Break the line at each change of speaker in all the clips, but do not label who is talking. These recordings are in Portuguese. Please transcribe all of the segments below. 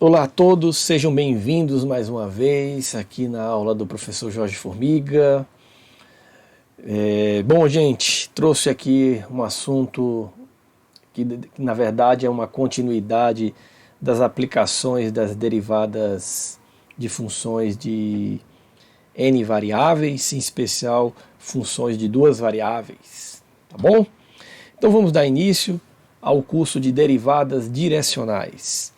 Olá a todos, sejam bem-vindos mais uma vez aqui na aula do professor Jorge Formiga. Bom, gente, trouxe aqui um assunto que na verdade é uma continuidade das aplicações das derivadas de funções de n variáveis, em especial funções de duas variáveis, tá bom? Então vamos dar início ao curso de derivadas direcionais.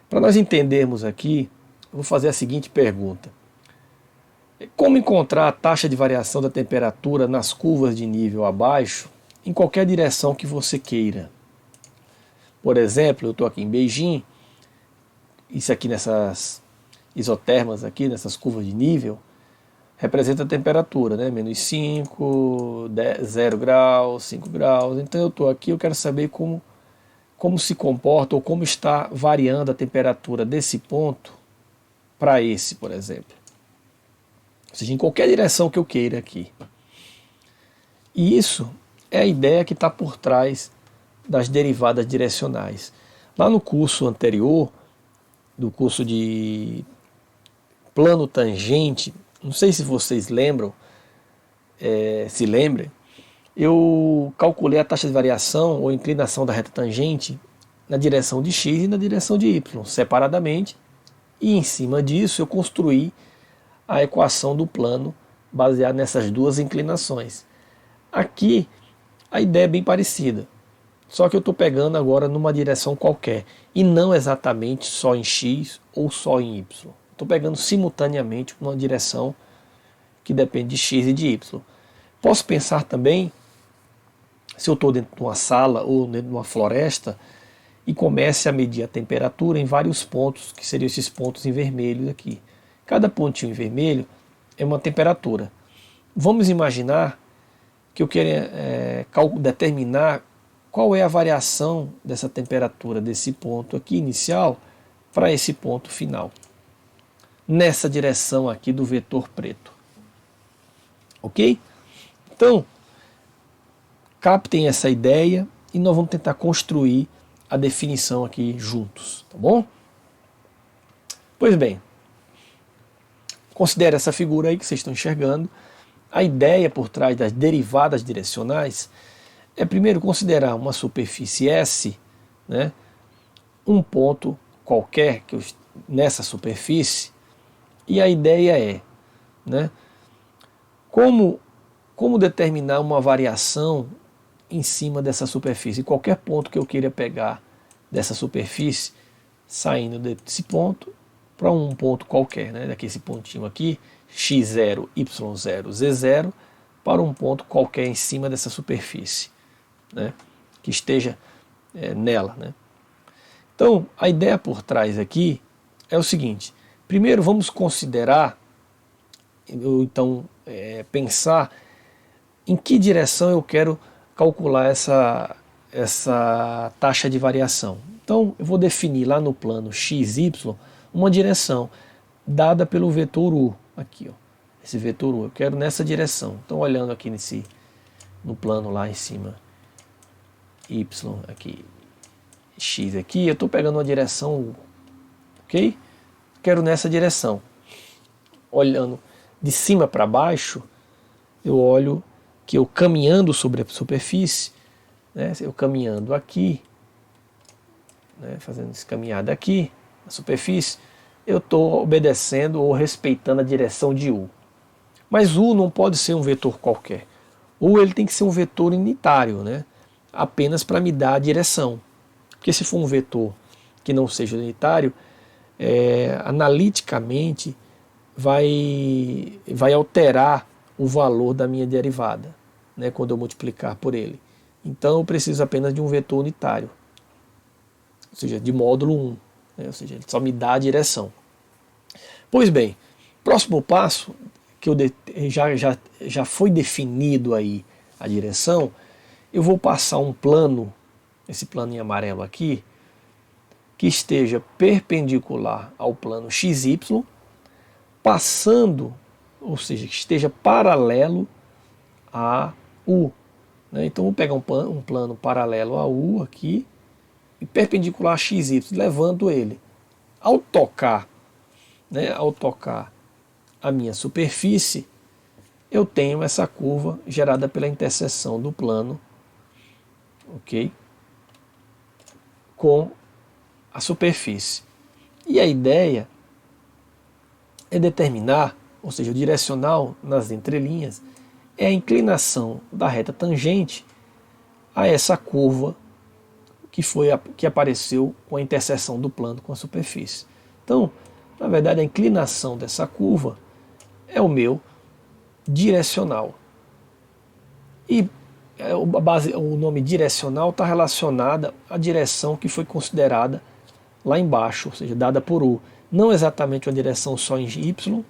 Para nós entendermos aqui, eu vou fazer a seguinte pergunta. Como encontrar a taxa de variação da temperatura nas curvas de nível abaixo em qualquer direção que você queira? Por exemplo, eu estou aqui em Beijing, isso aqui nessas isotermas aqui, nessas curvas de nível, representa a temperatura, né? Menos 5, 0 graus, 5 graus. Então eu estou aqui, eu quero saber como se comporta ou como está variando a temperatura desse ponto para esse, por exemplo. Ou seja, em qualquer direção que eu queira aqui. E isso é a ideia que está por trás das derivadas direcionais. Lá no curso anterior, do curso de plano tangente, não sei se vocês lembram, se lembrem, eu calculei a taxa de variação ou inclinação da reta tangente na direção de x e na direção de y, separadamente, e em cima disso eu construí a equação do plano baseada nessas duas inclinações. Aqui a ideia é bem parecida, só que eu estou pegando agora numa direção qualquer, e não exatamente só em x ou só em y. Estou pegando simultaneamente uma direção que depende de x e de y. Posso pensar também, se eu estou dentro de uma sala ou dentro de uma floresta, e comece a medir a temperatura em vários pontos, que seriam esses pontos em vermelho aqui. Cada pontinho em vermelho é uma temperatura. Vamos imaginar que eu quero determinar qual é a variação dessa temperatura desse ponto aqui inicial para esse ponto final, nessa direção aqui do vetor preto. Ok? Então, captem essa ideia e nós vamos tentar construir a definição aqui juntos, tá bom? Pois bem, considere essa figura aí que vocês estão enxergando. A ideia por trás das derivadas direcionais é primeiro considerar uma superfície S, né, um ponto qualquer nessa superfície, e a ideia é, né, como determinar uma variação em cima dessa superfície. Qualquer ponto que eu queira pegar dessa superfície, saindo desse ponto para um ponto qualquer, né? Daqui esse pontinho aqui, x0, y0, z0, para um ponto qualquer em cima dessa superfície, né? Que esteja nela, né? Então, a ideia por trás aqui é o seguinte. Primeiro vamos considerar, ou então pensar em que direção eu quero calcular essa taxa de variação. Então eu vou definir lá no plano xy uma direção dada pelo vetor u, aqui, ó, esse vetor u, eu quero nessa direção. Então olhando aqui no plano lá em cima, y aqui, x aqui, eu estou pegando uma direção u, ok? Quero nessa direção. Olhando de cima para baixo, eu olho que eu caminhando sobre a superfície, né, eu caminhando aqui, né, fazendo essa caminhada aqui, na superfície, eu estou obedecendo ou respeitando a direção de U. Mas U não pode ser um vetor qualquer. U ele tem que ser um vetor unitário, né, apenas para me dar a direção. Porque se for um vetor que não seja unitário, analiticamente vai alterar o valor da minha derivada, né, quando eu multiplicar por ele. Então eu preciso apenas de um vetor unitário, ou seja, de módulo 1, né, ou seja, ele só me dá a direção. Pois bem, próximo passo, que já foi definido aí a direção, eu vou passar um plano, esse plano em amarelo aqui, que esteja perpendicular ao plano XY, passando, ou seja, que esteja paralelo a U. Né? Então vou pegar um plano paralelo a U aqui e perpendicular a XY, levando ele. Ao tocar, né, ao tocar a minha superfície, eu tenho essa curva gerada pela interseção do plano, ok, com a superfície. E a ideia é determinar, ou seja, o direcional nas entrelinhas, é a inclinação da reta tangente a essa curva que apareceu com a interseção do plano com a superfície. Então, na verdade, a inclinação dessa curva é o meu direcional. E o nome direcional está relacionado à direção que foi considerada lá embaixo, ou seja, dada por U. Não exatamente uma direção só em Y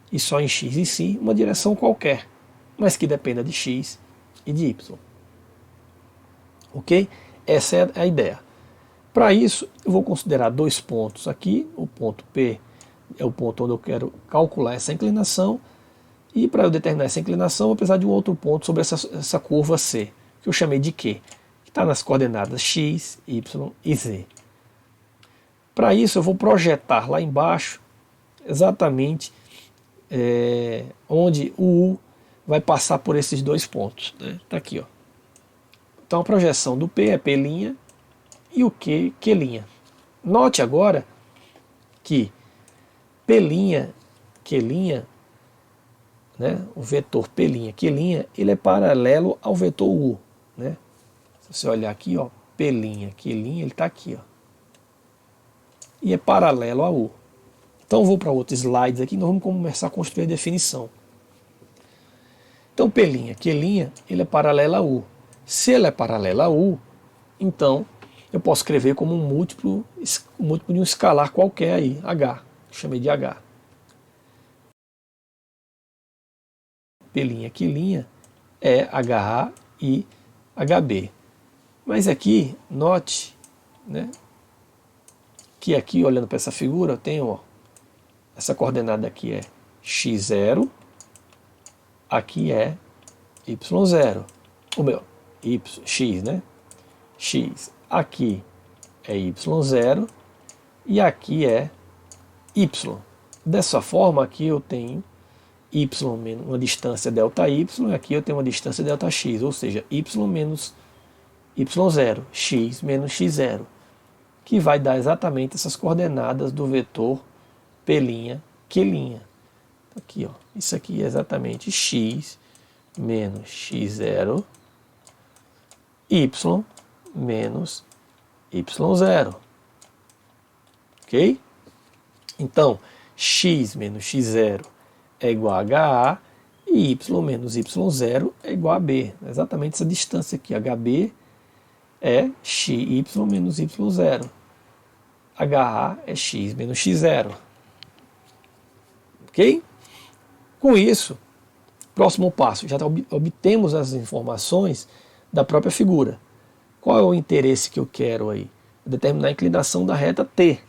e só em X, e sim uma direção qualquer, mas que dependa de X e de Y. Ok? Essa é a ideia. Para isso, eu vou considerar dois pontos aqui. O ponto P é o ponto onde eu quero calcular essa inclinação. E para eu determinar essa inclinação, eu vou precisar de um outro ponto sobre essa curva C, que eu chamei de Q, que está nas coordenadas X, Y e Z. Para isso, eu vou projetar lá embaixo exatamente onde o U vai passar por esses dois pontos. Está aqui, ó. Então a projeção do P é P' e o Q, Q'. Note agora que P', Q', né, o vetor P', Q', ele é paralelo ao vetor U. Né? Se você olhar aqui, ó, P', Q', ele está aqui. Ó, e é paralelo a U. Então eu vou para outros slides aqui, nós vamos começar a construir a definição. Então P', Q', ele é paralelo a U. Se ele é paralelo a U, então eu posso escrever como um múltiplo de um escalar qualquer aí, H. Chamei de H. P', Q' é HA e HB. Mas aqui, note, né, que aqui, olhando para essa figura, eu tenho, ó, essa coordenada aqui é x0, aqui é y0. O meu, x, né? X. Aqui é y0 e aqui é y. Dessa forma, aqui eu tenho y menos uma distância ΔY e aqui eu tenho uma distância ΔX, ou seja, y menos y0, x menos x0, que vai dar exatamente essas coordenadas do vetor P', Q'. Aqui, ó, isso aqui é exatamente x menos x0, y menos y0. Ok? Então, x menos x0 é igual a HA e y menos y0 é igual a B. Exatamente essa distância aqui. HB é xy menos y0. HA é x menos x0. Ok? Com isso, próximo passo, já obtemos as informações da própria figura. Qual é o interesse que eu quero aí? Determinar a inclinação da reta T.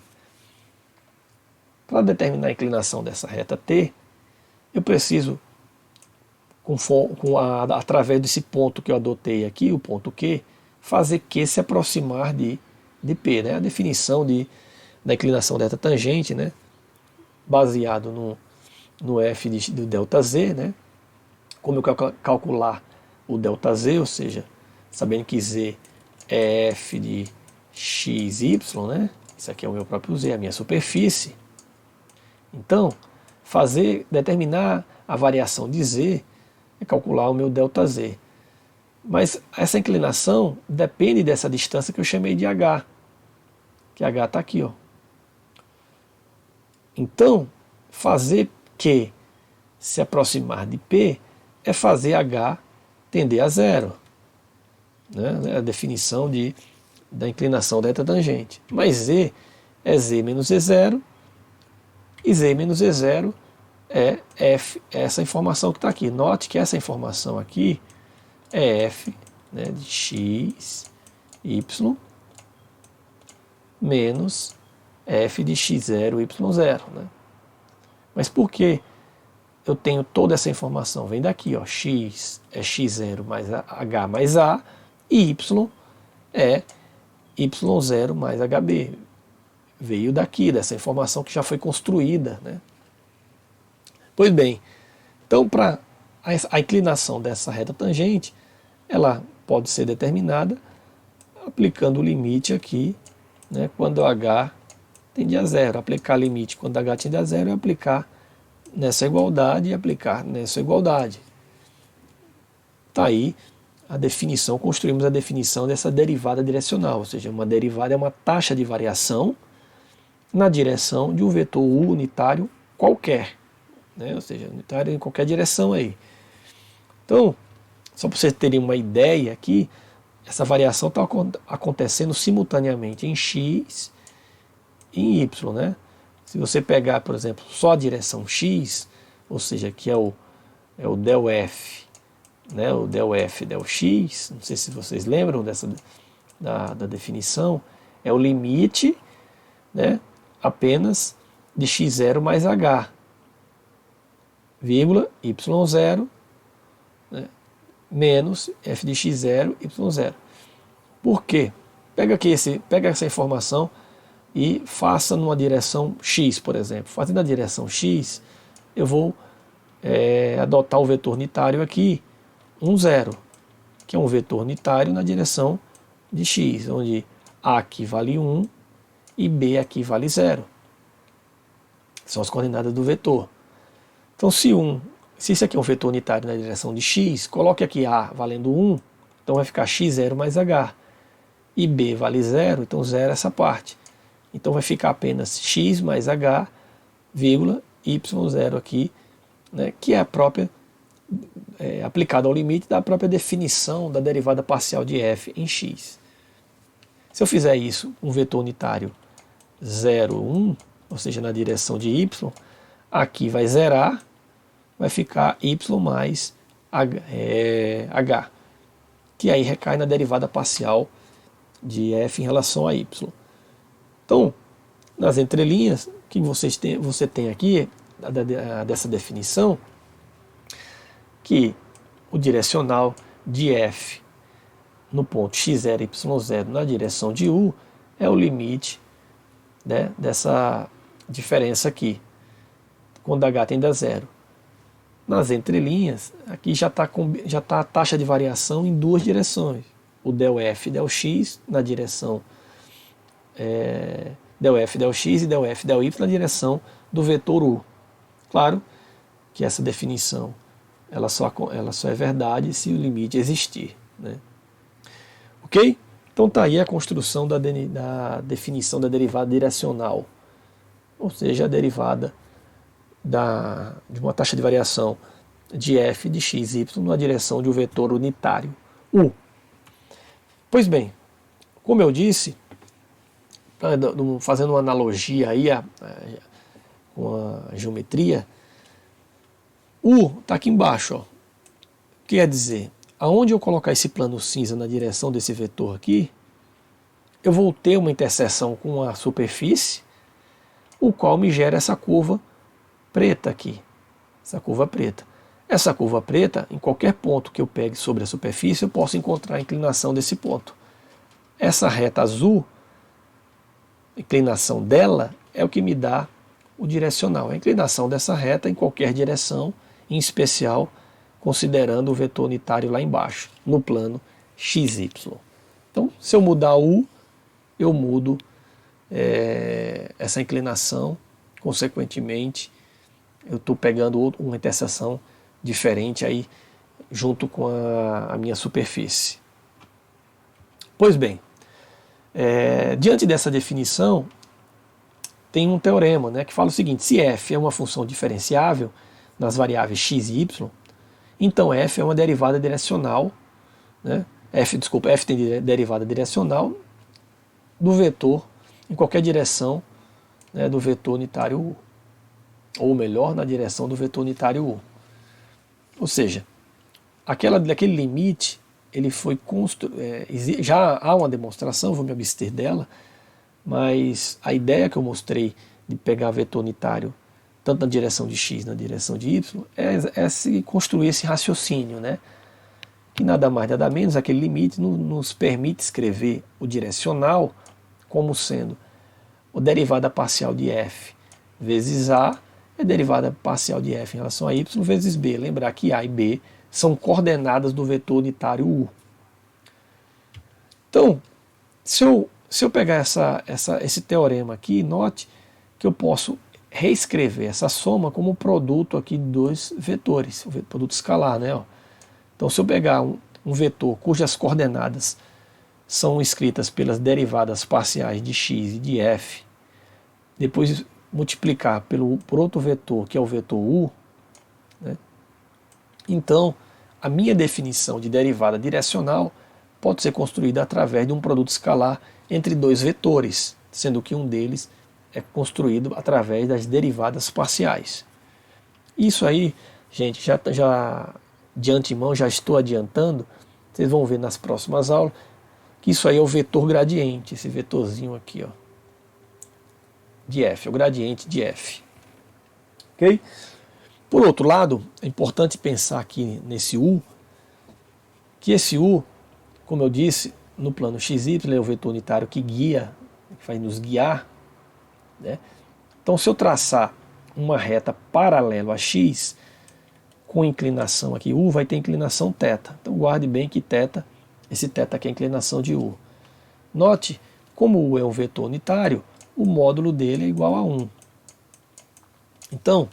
Para determinar a inclinação dessa reta T, eu preciso, através desse ponto que eu adotei aqui, o ponto Q, fazer Q se aproximar de P. Né? A definição da inclinação da reta tangente, né? Baseado no F do ΔZ, né? Como eu calcular o ΔZ, ou seja, sabendo que Z é F de XY, né? Isso aqui é o meu próprio Z, a minha superfície. Então, determinar a variação de Z é calcular o meu ΔZ. Mas essa inclinação depende dessa distância que eu chamei de H, que H está aqui, ó. Então, fazer Q se aproximar de P é fazer H tender a zero. Né? É a definição da inclinação da reta tangente. Mas Z é Z menos Z0, e Z menos Z0 é F, essa informação que está aqui. Note que essa informação aqui é F, né, de x, y, menos F de x0, y0. Né? Mas por que eu tenho toda essa informação? Vem daqui, ó, x é x0 mais h mais a, e y é y0 mais hb. Veio daqui, dessa informação que já foi construída, né? Pois bem, então para a inclinação dessa reta tangente, ela pode ser determinada aplicando o limite aqui, né, quando h tende a zero. Aplicar limite quando h tende a zero é aplicar nessa igualdade e aplicar nessa igualdade. Está aí a definição, construímos a definição dessa derivada direcional, ou seja, uma derivada é uma taxa de variação na direção de um vetor u unitário qualquer, né? Ou seja, unitário em qualquer direção aí. Então, só para vocês terem uma ideia aqui, essa variação está acontecendo simultaneamente em x e em y, né? Se você pegar, por exemplo, só a direção x, ou seja, que é o del f, né? O del f, del x, não sei se vocês lembram da definição, é o limite, né, apenas de x0 mais h, vírgula, y0, né, menos f de x0, y0. Por quê? Pega essa informação e faça numa direção x, por exemplo. Fazendo a direção x, eu vou adotar o vetor unitário aqui, 0, que é um vetor unitário na direção de x, onde a aqui vale 1 e b aqui vale 0. São as coordenadas do vetor. Então, se isso aqui é um vetor unitário na direção de x, coloque aqui a valendo 1, então vai ficar x0 mais h. E b vale 0, então 0 é essa parte. Então vai ficar apenas x mais h, vírgula, y0 aqui, né, que é a própria, aplicada ao limite da própria definição da derivada parcial de f em x. Se eu fizer isso, um vetor unitário 0, 1, ou seja, na direção de y, aqui vai zerar, vai ficar y mais h, que aí recai na derivada parcial de f em relação a y. Então, nas entrelinhas, o que você tem aqui, dessa definição, que o direcional de f no ponto x0 e y0 na direção de u é o limite, né, dessa diferença aqui, quando h tende a zero. Nas entrelinhas, aqui já está a taxa de variação em duas direções. O del f del x na direção del f del x e del f del y na direção do vetor u. Claro que essa definição ela só é verdade se o limite existir, né? Ok? Então está aí a construção da definição da derivada direcional, ou seja, a derivada de uma taxa de variação de f de x e y na direção de um vetor unitário u. Pois bem, como eu disse, fazendo uma analogia aí com a geometria, u está aqui embaixo, ó. Quer dizer, aonde eu colocar esse plano cinza na direção desse vetor aqui, eu vou ter uma interseção com a superfície, o qual me gera essa curva preta aqui, essa curva preta. Essa curva preta, em qualquer ponto que eu pegue sobre a superfície, eu posso encontrar a inclinação desse ponto. Essa reta azul, a inclinação dela é o que me dá o direcional. A inclinação dessa reta em qualquer direção, em especial considerando o vetor unitário lá embaixo, no plano xy. Então, se eu mudar u, eu mudo essa inclinação, consequentemente, eu estou pegando uma interseção diferente aí junto com a minha superfície. Pois bem, diante dessa definição, tem um teorema, né, que fala o seguinte: se f é uma função diferenciável nas variáveis x e y, então f é uma derivada direcional, né, f tem derivada direcional do vetor em qualquer direção, né, do vetor unitário u, ou melhor, na direção do vetor unitário u. Ou seja, aquele limite, ele foi já há uma demonstração, vou me abster dela, mas a ideia que eu mostrei de pegar vetor unitário tanto na direção de x, na direção de y, é se construir esse raciocínio, né? Que nada mais, nada menos, aquele limite nos permite escrever o direcional como sendo a derivada parcial de f vezes a é derivada parcial de f em relação a y vezes b. Lembrar que a e b são coordenadas do vetor unitário u. Então, se eu pegar esse teorema aqui, note que eu posso reescrever essa soma como produto aqui de dois vetores, o produto escalar, né? Então, se eu pegar um vetor cujas coordenadas são escritas pelas derivadas parciais de x e de f, depois multiplicar por outro vetor, que é o vetor u, né? Então, a minha definição de derivada direcional pode ser construída através de um produto escalar entre dois vetores, sendo que um deles é construído através das derivadas parciais. Isso aí, gente, já de antemão, já estou adiantando, vocês vão ver nas próximas aulas, que isso aí é o vetor gradiente, esse vetorzinho aqui, ó, de f, é o gradiente de f. Ok? Por outro lado, é importante pensar aqui nesse u, que esse u, como eu disse, no plano xy é o vetor unitário que guia, que vai nos guiar, né? Então, se eu traçar uma reta paralela a x, com inclinação aqui, u vai ter inclinação θ. Então, guarde bem que θ, esse θ aqui é a inclinação de u. Note, como u é um vetor unitário, o módulo dele é igual a 1. Então,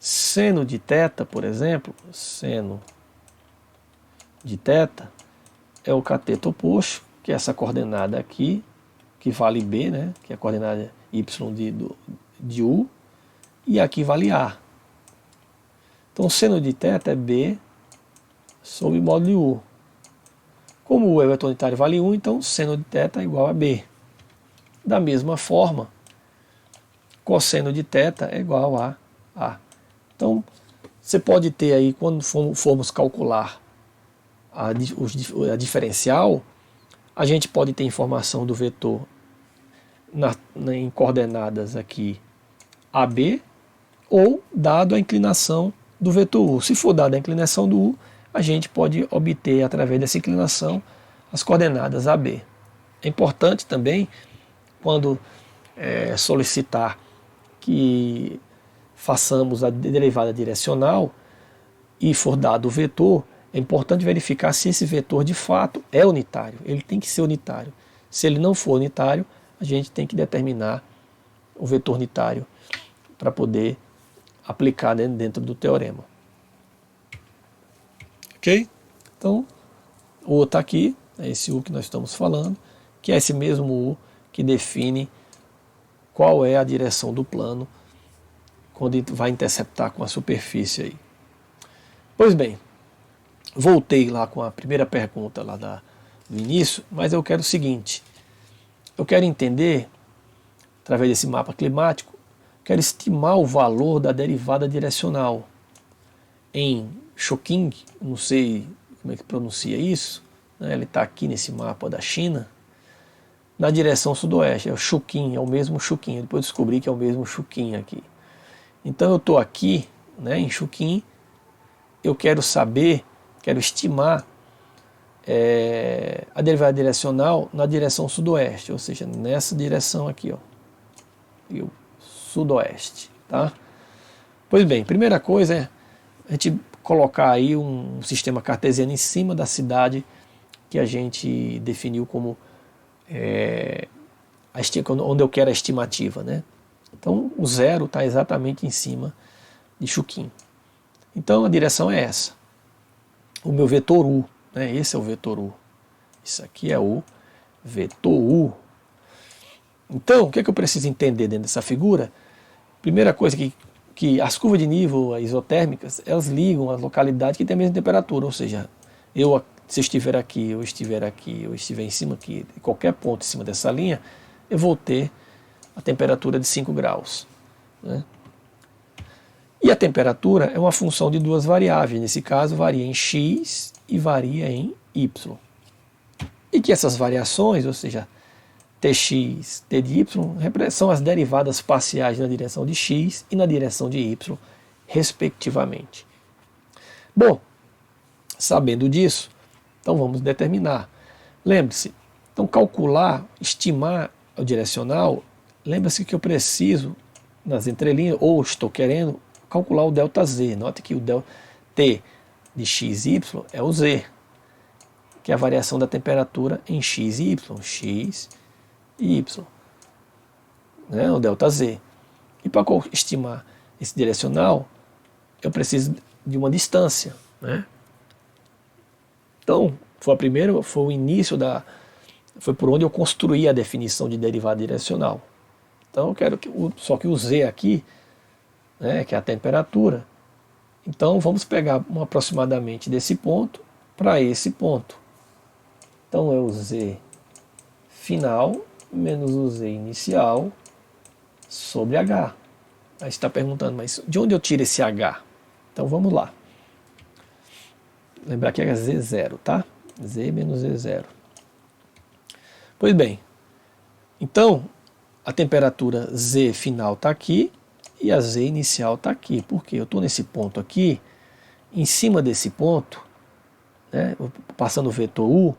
seno de θ, por exemplo, seno de θ é o cateto oposto, que é essa coordenada aqui, que vale b, né, que é a coordenada y de u, e aqui vale a. Então, seno de θ é b sobre módulo de u. Como o vetor unitário vale 1, então seno de θ é igual a b. Da mesma forma, cosseno de θ é igual a a. Então, você pode ter aí, quando formos calcular a diferencial, a gente pode ter informação do vetor em coordenadas aqui AB, ou dado a inclinação do vetor u. Se for dada a inclinação do u, a gente pode obter, através dessa inclinação, as coordenadas AB. É importante também, quando solicitar que façamos a derivada direcional e for dado o vetor, é importante verificar se esse vetor de fato é unitário. Ele tem que ser unitário. Se ele não for unitário, a gente tem que determinar o vetor unitário para poder aplicar dentro do teorema. Ok? Então, o u está aqui, é esse u que nós estamos falando, que é esse mesmo u que define qual é a direção do plano quando vai interceptar com a superfície aí. Pois bem, voltei lá com a primeira pergunta lá do início, mas eu quero o seguinte, eu quero entender, através desse mapa climático, quero estimar o valor da derivada direcional em Chongqing, não sei como é que pronuncia isso, né? Ele está aqui nesse mapa da China, na direção sudoeste, é o Chongqing, é o mesmo Chongqing, depois descobri que é o mesmo Chongqing aqui. Então eu estou aqui, né, em Chongqing, eu quero saber, quero estimar a derivada direcional na direção sudoeste, ou seja, nessa direção aqui, ó, e o sudoeste, tá? Pois bem, primeira coisa é a gente colocar aí um sistema cartesiano em cima da cidade que a gente definiu como onde eu quero a estimativa, né? Então o zero está exatamente em cima de Chongqing. Então a direção é essa. O meu vetor u, né? Esse é o vetor u. Isso aqui é o vetor u. Então, o que é que eu preciso entender dentro dessa figura? Primeira coisa que as curvas de nível isotérmicas, elas ligam a localidade que tem a mesma temperatura, ou seja, se eu estiver aqui, eu estiver aqui, eu estiver em cima aqui, em qualquer ponto em cima dessa linha, eu vou ter a temperatura de 5 graus. Né? E a temperatura é uma função de duas variáveis, nesse caso varia em x e varia em y. E que essas variações, ou seja, Tx, T de y, são as derivadas parciais na direção de x e na direção de y, respectivamente. Bom, sabendo disso, então vamos determinar. Lembre-se, então calcular, estimar o direcional lembra-se que eu preciso, nas entrelinhas, ou estou querendo, calcular o ΔZ. Note que o T de XY é o Z, que é a variação da temperatura em X e Y. X e Y, né? O ΔZ. E para estimar esse direcional, eu preciso de uma distância, né? Então, foi o início foi por onde eu construí a definição de derivada direcional. Então, eu quero só que o Z aqui, né, que é a temperatura. Então, vamos pegar aproximadamente desse ponto para esse ponto. Então, é o Z final menos o Z inicial sobre H. Aí você está perguntando, mas de onde eu tiro esse H? Então, vamos lá. Lembrar que é Z0, tá? Z menos Z0. Pois bem, então a temperatura Z final está aqui e a Z inicial está aqui. Por quê? Eu estou nesse ponto aqui, em cima desse ponto, né, passando o vetor U,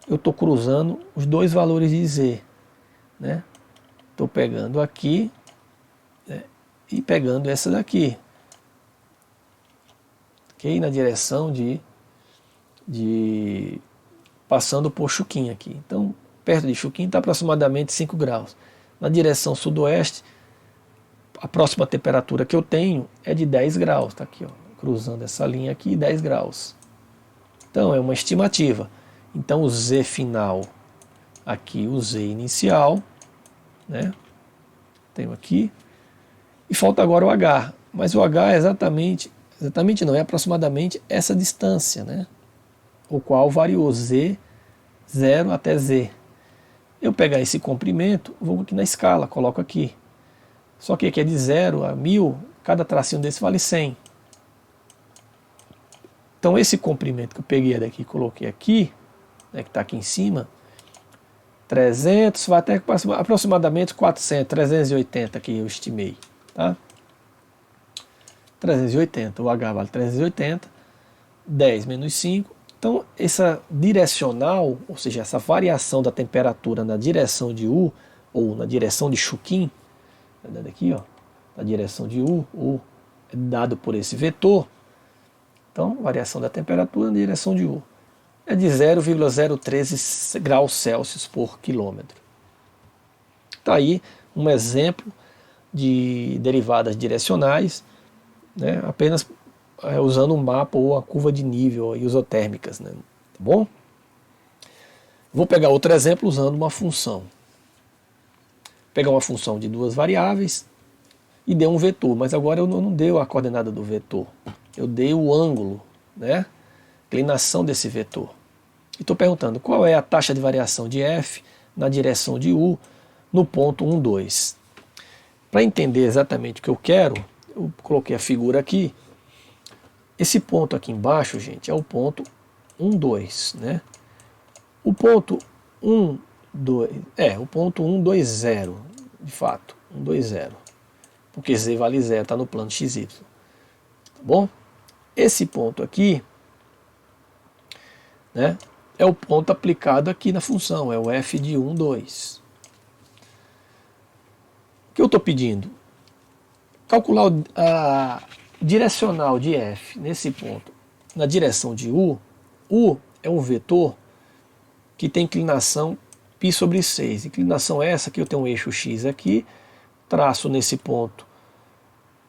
eu estou cruzando os dois valores de Z. Estou pegando aqui, né, e pegando essa daqui. Okay? Na direção passando por Chuquim aqui. Então, perto de Chuquim está aproximadamente 5 graus. Na direção sudoeste, a próxima temperatura que eu tenho é de 10 graus. Está aqui, ó, cruzando essa linha aqui, 10 graus. Então, é uma estimativa. Então, o Z final, aqui o Z inicial, né? Tenho aqui. E falta agora o H. Mas o H é exatamente não, é aproximadamente essa distância, né? O qual variou Z0 até Z. Eu pegar esse comprimento, vou aqui na escala, coloco aqui. Só que aqui é de 0 a 1000, cada tracinho desse vale 100. Então esse comprimento que eu peguei daqui e coloquei aqui, né, que está aqui em cima, 300, vai até aproximadamente 400, 380 que eu estimei. Tá? 380, o H vale 380, 10 menos 5. Então, essa direcional, ou seja, essa variação da temperatura na direção de U, ou na direção de Chuquim, aqui, ó, na direção de U é dado por esse vetor. Então, variação da temperatura na direção de U é de 0,013 graus Celsius por quilômetro. Está aí um exemplo de derivadas direcionais, né, apenas usando um mapa ou a curva de nível isotérmicas, né, tá bom? Vou pegar outro exemplo usando uma função. Vou pegar uma função de duas variáveis e dei um vetor, mas agora eu não dei a coordenada do vetor, eu dei o ângulo, né, inclinação desse vetor. E estou perguntando qual é a taxa de variação de f na direção de u no ponto 1, 2. Para entender exatamente o que eu quero, eu coloquei a figura aqui. Esse ponto aqui embaixo, gente, é o ponto 1, 2, né? O ponto 1, 2, o ponto 1, 2, 0, de fato, 1, 2, 0. Porque z vale 0, está no plano xy. Tá bom? Esse ponto aqui, né, é o ponto aplicado aqui na função, é o f de 1, 2. O que eu estou pedindo? Calcular a direcional de f nesse ponto na direção de u. U é um vetor que tem inclinação π sobre 6. Inclinação essa que eu tenho um eixo x aqui, traço nesse ponto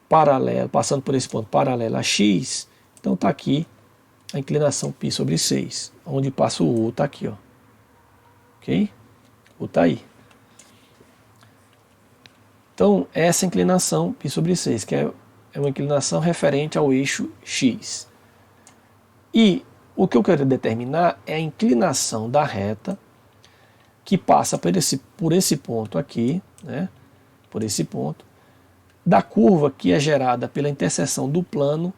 paralelo, passando por esse ponto paralelo a x, então está aqui a inclinação π sobre 6, onde passa o U, está aqui, ó. Ok? O está aí. Então, essa inclinação π sobre 6, que é uma inclinação referente ao eixo x. E o que eu quero determinar é a inclinação da reta que passa por esse ponto aqui, né, por esse ponto, da curva que é gerada pela interseção do plano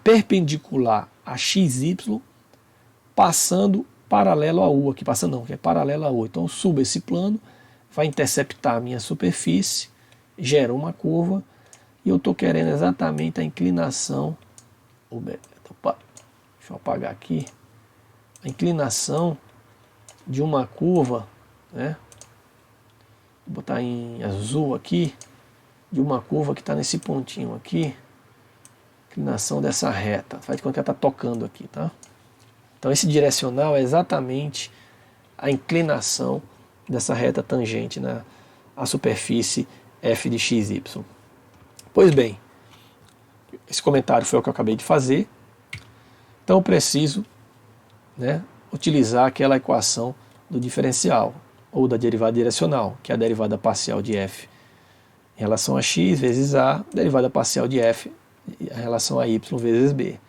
perpendicular a xy, passando paralelo a U, aqui passando não, que é paralelo a U. Então eu subo esse plano, vai interceptar a minha superfície, gera uma curva, e eu estou querendo exatamente a inclinação, opa, deixa eu apagar aqui, a inclinação de uma curva, né, vou botar em azul aqui, de uma curva que está nesse pontinho aqui, inclinação dessa reta, faz de conta que ela está tocando aqui, tá? Então esse direcional é exatamente a inclinação dessa reta tangente na a superfície f de xy. Pois bem, esse comentário foi o que eu acabei de fazer, então eu preciso, né, utilizar aquela equação do diferencial, ou da derivada direcional, que é a derivada parcial de f em relação a x vezes a, derivada parcial de f em relação a y vezes b.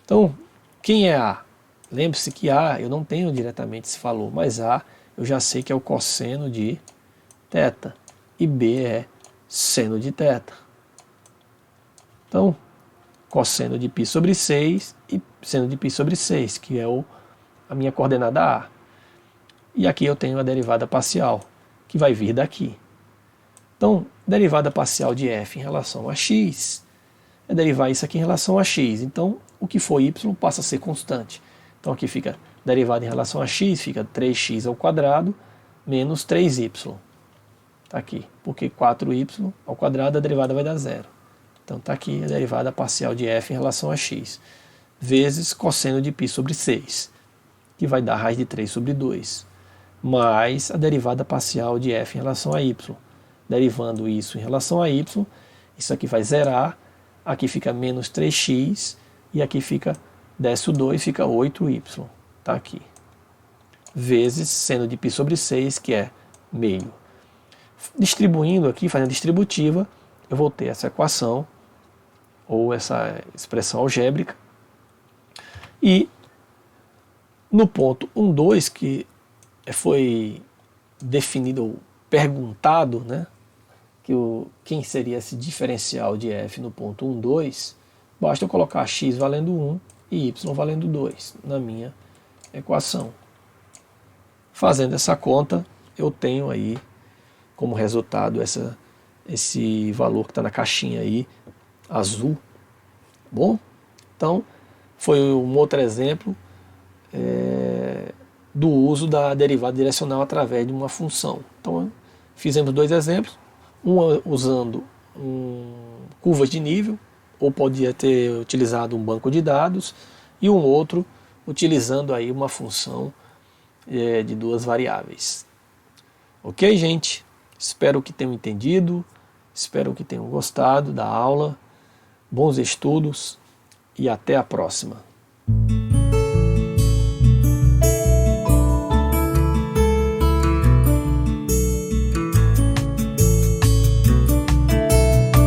Então, quem é a? Lembre-se que a eu não tenho diretamente esse valor, mas a eu já sei que é o cosseno de θ, e b é seno de θ. Então, cosseno de π sobre 6 e seno de π sobre 6, que é a minha coordenada a. E aqui eu tenho a derivada parcial, que vai vir daqui. Então, derivada parcial de f em relação a x é derivar isso aqui em relação a x. Então, o que for y passa a ser constante. Então, aqui fica derivada em relação a x, fica 3x ao quadrado menos 3y. Está aqui, porque 4y ao quadrado a derivada vai dar zero. Então, está aqui a derivada parcial de f em relação a x, vezes cosseno de π sobre 6, que vai dar raiz de 3 sobre 2, mais a derivada parcial de f em relação a y. Derivando isso em relação a y, isso aqui vai zerar, aqui fica menos 3x, e aqui fica, desce o 2, fica 8y, está aqui. Vezes seno de π sobre 6, que é meio. Distribuindo aqui, fazendo distributiva, eu vou ter essa equação, ou essa expressão algébrica, e no ponto 1, 2, que foi definido ou perguntado, né, quem seria esse diferencial de f no ponto 1, 2, basta eu colocar x valendo 1 e y valendo 2 na minha equação. Fazendo essa conta, eu tenho aí como resultado esse valor que está na caixinha aí, azul. Bom, então foi um outro exemplo do uso da derivada direcional através de uma função. Então fizemos dois exemplos, um usando curvas de nível, ou podia ter utilizado um banco de dados, e um outro utilizando aí uma função de duas variáveis. Ok, gente? Espero que tenham entendido, espero que tenham gostado da aula. Bons estudos e até a próxima.